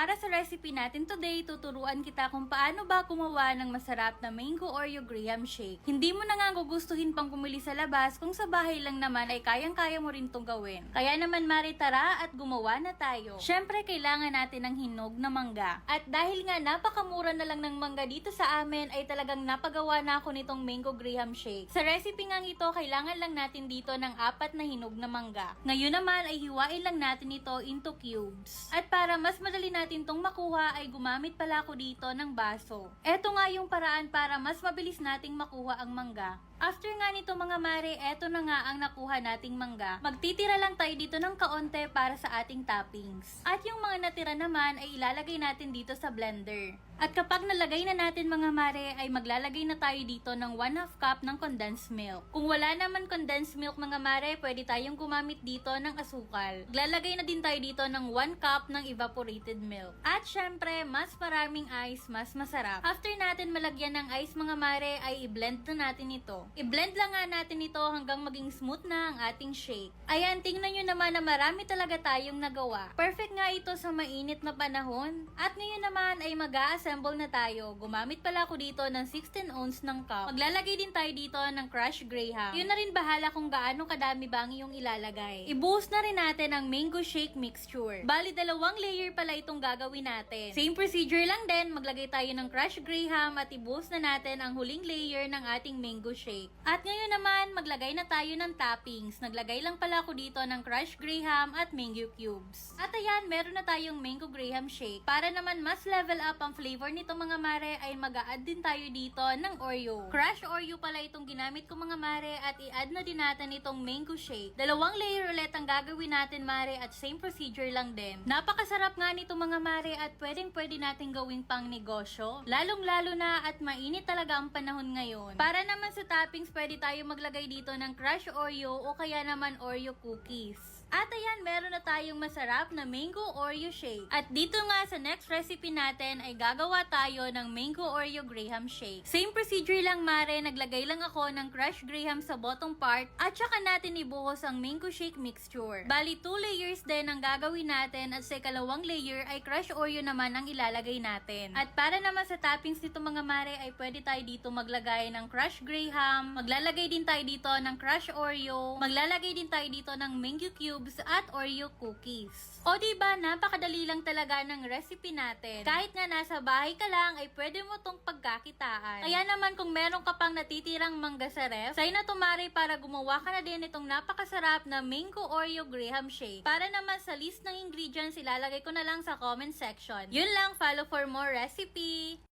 para sa recipe natin today, tuturuan kita kung paano ba gumawa ng masarap na mango Oreo Graham shake. Hindi mo na nga gugustuhin pang bumili sa labas kung sa bahay lang naman ay kayang-kaya mo rin tong gawin. Kaya naman Mari, tara at gumawa na tayo. Syempre, kailangan natin ng hinog na mangga. At dahil nga napakamura na lang ng mangga dito sa amin, ay talagang napagawa na ako nitong mango Graham shake. Sa recipe nga ito, kailangan lang natin dito ng 4 na hinog na mangga. Ngayon naman ay hiwain lang natin ito into cubes. At para mas madali natin tong makuha ay gumamit pala ako dito ng baso. Eto nga yung paraan para mas mabilis nating makuha ang mangga. After nga nito mga mare, eto na nga ang nakuha nating mangga. Magtitira lang tayo dito ng kaunti para sa ating toppings. At yung mga natira naman ay ilalagay natin dito sa blender. At kapag nalagay na natin mga mare, ay maglalagay na tayo dito ng 1/2 cup ng condensed milk. Kung wala naman condensed milk mga mare, pwede tayong gumamit dito ng asukal. Maglalagay na din tayo dito ng 1 cup ng evaporated milk. At syempre, mas maraming ice, mas masarap. After natin malagyan ng ice mga mare, ay i-blend na natin ito. I-blend lang nga natin ito hanggang maging smooth na ang ating shake. Ayan, tingnan nyo naman na marami talaga tayong nagawa. Perfect nga ito sa mainit na panahon. At ngayon naman ay mag-a-assemble na tayo. Gumamit pala ako dito ng 16 ounce ng cup. Maglalagay din tayo dito ng crushed graham. Yun na rin bahala kung gaano kadami ba ang iyong ilalagay. I-buhos na rin natin ang mango shake mixture. Bali, 2 layer pala itong gagawin natin. Same procedure lang din. Maglagay tayo ng crushed graham at i-buhos na natin ang huling layer ng ating mango shake. At ngayon naman, maglagay na tayo ng toppings. Naglagay lang pala ako dito ng crushed graham at mango cubes. At ayan, meron na tayong mango graham shake. Para naman mas level up ang flavor nito mga mare, ay mag-a-add din tayo dito ng Oreo. Crushed Oreo pala itong ginamit ko mga mare, at i-add na din natin itong mango shake. 2 layer ulit ang gagawin natin mare, at same procedure lang din. Napakasarap nga nito mga mare, at pwede natin gawing pang negosyo. Lalong-lalo na at mainit talaga ang panahon ngayon. Para naman sa toppings, pwede tayo maglagay dito ng crushed Oreo o kaya naman Oreo cookies. At ayan, meron na tayong masarap na mango Oreo shake. At dito nga sa next recipe natin ay gagawa tayo ng mango Oreo Graham shake. Same procedure lang mare, naglagay lang ako ng crushed graham sa bottom part at saka natin ibuhos ang mango shake mixture. Bali 2 layers din ang gagawin natin, at sa ikalawang layer ay crushed Oreo naman ang ilalagay natin. At para naman sa toppings nito mga mare, ay pwede tayo dito maglagay ng crushed graham, maglalagay din tayo dito ng crushed Oreo, maglalagay din tayo dito ng mango cubes at Oreo cookies. O diba, napakadali lang talaga ng recipe natin. Kahit nga nasa bahay ka lang, ay pwede mo tong pagkakitaan. Kaya naman kung meron ka pang natitirang mangga sa ref, say na tumari para gumawa ka na din itong napakasarap na mango Oreo Graham shake. Para naman sa list ng ingredients, ilalagay ko na lang sa comment section. Yun lang, follow for more recipe!